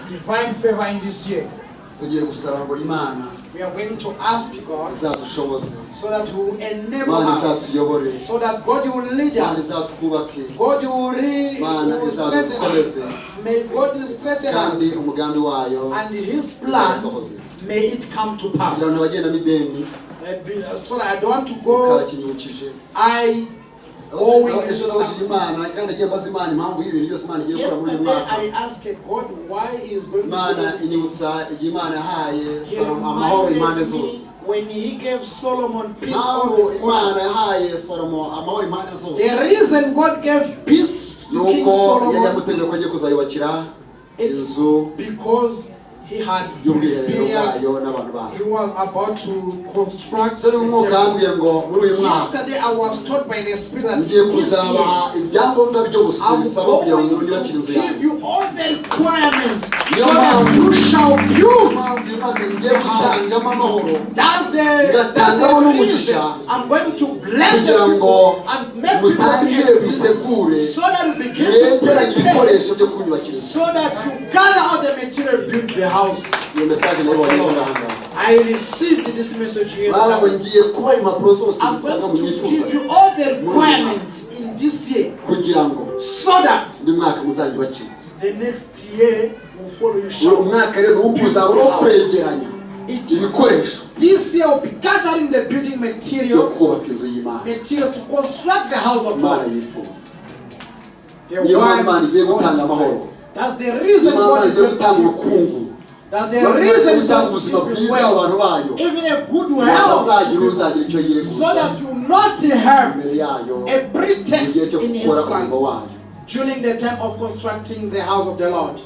divine favor in this year. We are going to ask God so that He will enable us, so that God will lead us, God will strengthen us. May God strengthen us, and His plan, may it come to pass. So that I don't want to go, yesterday I asked God why He is going to when He gave Solomon peace. The reason God gave peace to King Solomon is because he had prepared, he was about to construct the temple. Yesterday I was told by the Spirit that this year I'm going to give you all the requirements so that you shall build the house. That's the reason I'm going to bless the people and make people so that you begin to prepare, so that you gather all the material to build the house. I received this message yesterday. I'm going to give you all the requirements in this year so that the next year will follow you. This year will be gathering the building materials to construct the house of God. That's the reason God is going to peace. That's the reason God is going to wealth, even a good health, so that you not have a pretext in His plan during the time of constructing the house of the Lord.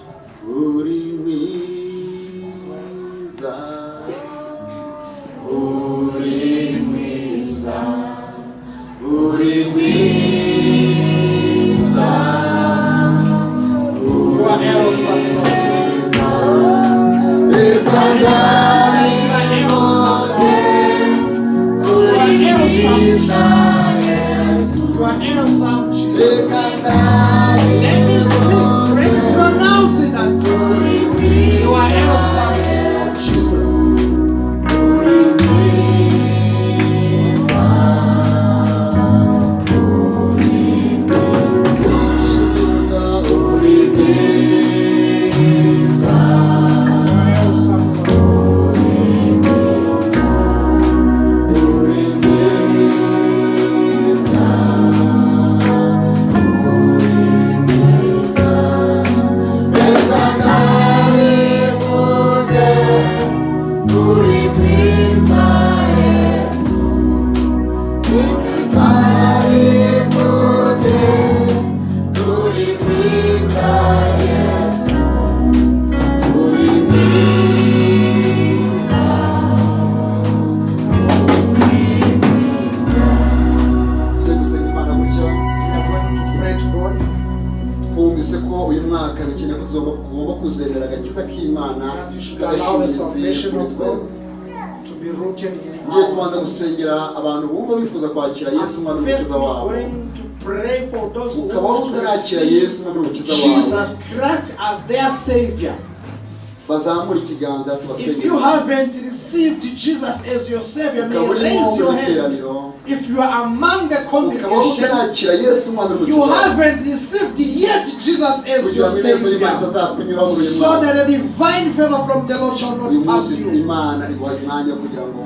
Pray for those who want to receive Jesus Christ as their Savior. If you haven't received Jesus as your Savior, may you raise your hand. If you are among the congregation, you haven't received yet Jesus as your Savior, so that the divine favor from the Lord shall not pass you.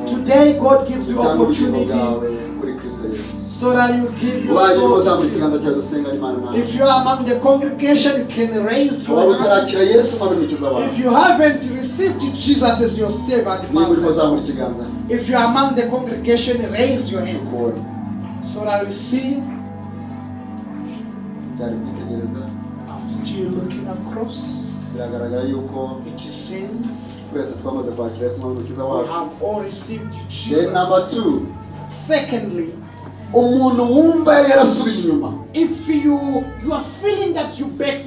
Today God gives you opportunity so that you give your soul. If you are among the congregation, you can raise your hand. If you haven't received Jesus as your Savior, if you are among the congregation, raise your hand so that we see. I'm still looking across. It seems we have all received Jesus. Number 2. Secondly, if you are feeling that you backslide,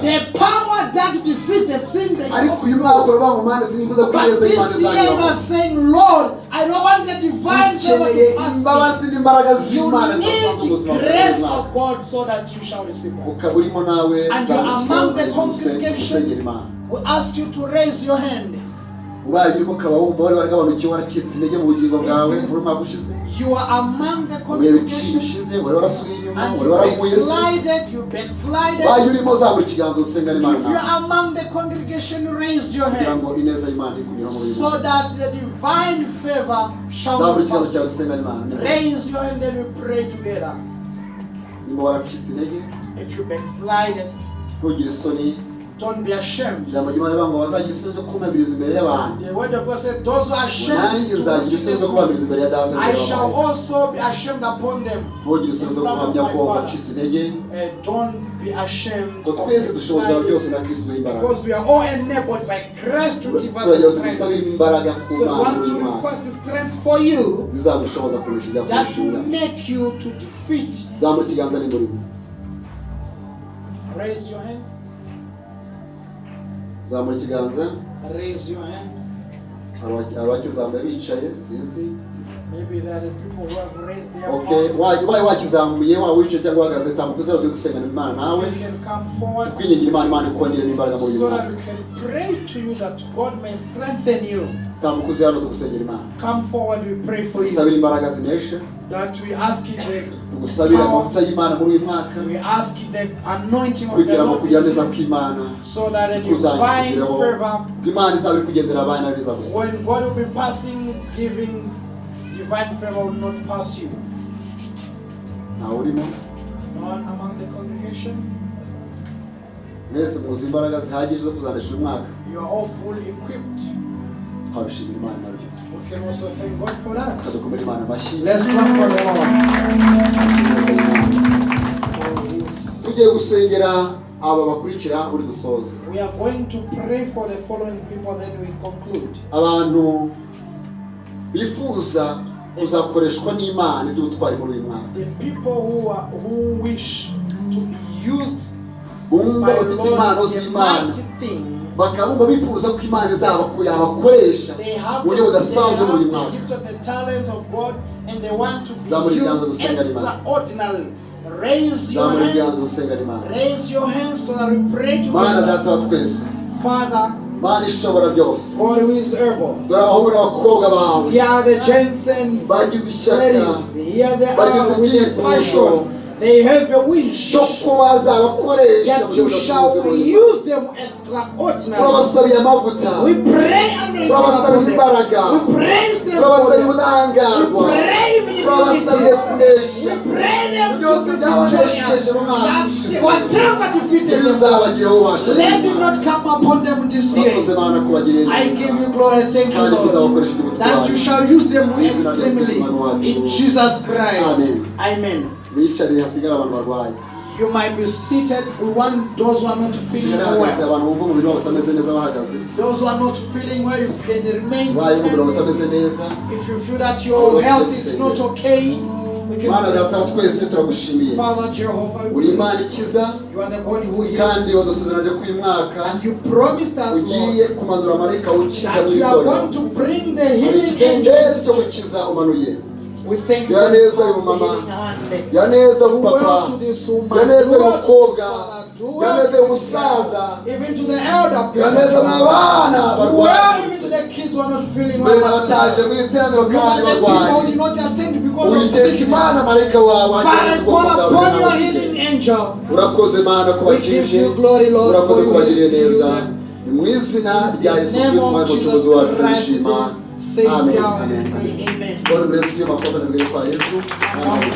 the power want that to defeat the sin they ariko uyu mwaka uravuga ngo mana sinifuza but kwineza imana this year you are saying, Lord, I don't want the divine favor ukeneye to pass imbabazi me. n'imbaraga You z'imana zidasanzwe mu need buzima grace bwawe of God so that you shall receive it. ukaba urimo nawe And you are among the gusengera congregation. imana We ask you to raise your hand. ubaye urimo ukaba wumva wari waragabanukiwe waracitse intege mu bugingo bwawe muri mwaka ushize You are among the mu bihe congregation. bishize wari warasubiye inyuma And wari you waraguye se backslided, you backslided. ubaye urimo uzamura ikiganza usengera If imana you are among the congregation, raise your kugira hand ngo ineza y'imana ikunyura mu so bintu that the divine favor shall zamura not ikiganza pass cyawe you. usengera imana Raise your hand and we pray together. niba waracitse intege If you backslided, ntugire isoni don't be ashamed. ijambo ry'imana rivuga ngo bazagira isoni zo kumviriza imbere y'abantu The word of God said, those who are ashamed nanjye nzagira isoni zo kubamiriza imbere ya data I shall also be ashamed upon them. ntugire isoni zo guhamya ko wacitse intege Don't be ashamed ngo of twese dushobozwa byose backsliding, na kristo duha imbaraga because we are all enabled by Christ to give us turagira the tugusaba strength. imbaraga ku So I mana want muri to uyu mwaka request the strength for you zizagushoboza kurusha ibya that kurusha will imyaka make you to defeat. zamura ikiganza n'ingurimo Raise your hand. zamura ikiganza Raise your hand. abakizamuye bicaye sinzi Maybe there are the people who have raised their okay hand. ubaye wakizamuye waba wicaye cyangwa uhagaze tambuka uzera tujye dusengana imana nawe You can come forward twingingira imana ikongera n'imbaraga muri uyu so mwaka that we can pray to you that God may strengthen you. tambuka uze hano tugusengera imana Come forward, we pray for you. tugusabire imbaraga zinesha That we ask you tugusabire amavuta y'imana muri uyu mwaka we ask you the anointing of the kugira ngo Lord kugira neza this year, kw'imana so that a divine kuzankugireho favor, ko imana izaba iri kugendera abana neza gusa when God will be passing, giving divine favor will not pass you. ntawe urimo No one among the congregation. mwese muzi imbaraga zihagije zo kuzanesha uyu mwaka You are all fully equipped. twabishimira imana nabyo We can also thank God for that. tugakomera imana amashyi Let's clap for the Lord. ineza y'Imana. For His- tugiye gusengera aba bakurikira buri dusoze We are going to pray for the following people, then we conclude. abantu bifuza kuzakoreshwa n'imana iby'ubutwari muri uyu mwaka The people who wish to be used bumva by bafite Lord impano in a z'imana mighty thing. bakabumva bifuza ko imana yabakoresha They have mu buryo budasanzwe muri uyu the mwaka gift of the talents of God, and they want to Zamura be ibiganza used dusengera Imana. extraordinarily. Raise your zamura ibiganza hands. dusengera imana Raise your hands so that we pray mana together. data wa twese Father, mana ishobora byose God who is able. dore abahungu n'abakobwa bawe Here are the gents and bagize ishyaka ladies. Here they bagize are with a ibyifuzo passion. They have a wish cyo ko bazabakoresha that mu buryo you budasanzwe shall muri uyu mwaka. use them extraordinarily. turabasabiye amavuta We pray and turabasabiye imbaraga we praise them for turabasabiye them. ubudahangarwa We pray with turabasabiye humility. kunesha We pray them byose to be byabanesheje mu mwaka victorious. ushize Whatever defeated them, ntibizabagiraho ubasha let it not come upon them this turakoze year. mana kubagirira I neza give you glory, thank you, kandi Lord, kuzabakoresha that iby'ubutwari you shall use them Mu izina rya Yesu extremely Kristo wacu. in Jesus Christ. Amen. Amen. bicarire hasigara abantu barwaye You might be seated. We want those who are not feeling hasigara hahagaze well. abantu bumva umubiri wabo utameze neza bahagaze Those who are not feeling well, you can remain baye umubiri wawe standing. utameze neza If you feel that your health is not okay, we can mana data wa pray. twese turagushimiye Father Jehovah, uri imana ikiza you are the God who kandi heals. wadusezeranyije ko uyu mwaka And you promised us, ugiye Lord, kumanura marayika ukiza that mu you are itorero going to bring the hari healing ikidendezi cyo angels. gukiza umanuye We thank you Ya for neza the uyu mama. healing hand. ya neza Do papa well to this woman. ya neza Do well to umukobwa this father. Do ya well neza to umusaza this even to the elder ya people. neza n'abana Do well barwaye even to the kids who are not feeling mbere well. n'abataje mu iteraniro Look kandi at the people barwaye who did not attend because of witeka sickness. imana marayika wawe Father, agereza ubwoko call bwawe upon your n'abasigaye healing angel. urakoze mana We give kubakije you glory, Lord, urakoze for you kubagiriye have healed neza them. ni mu izina rya yesu In the name kristo of umwami Jesus umucunguzi wacu Christ, turishima Savior, amen we amen pray, amen amen. God bless you makofa nabwire kwa yesu amen.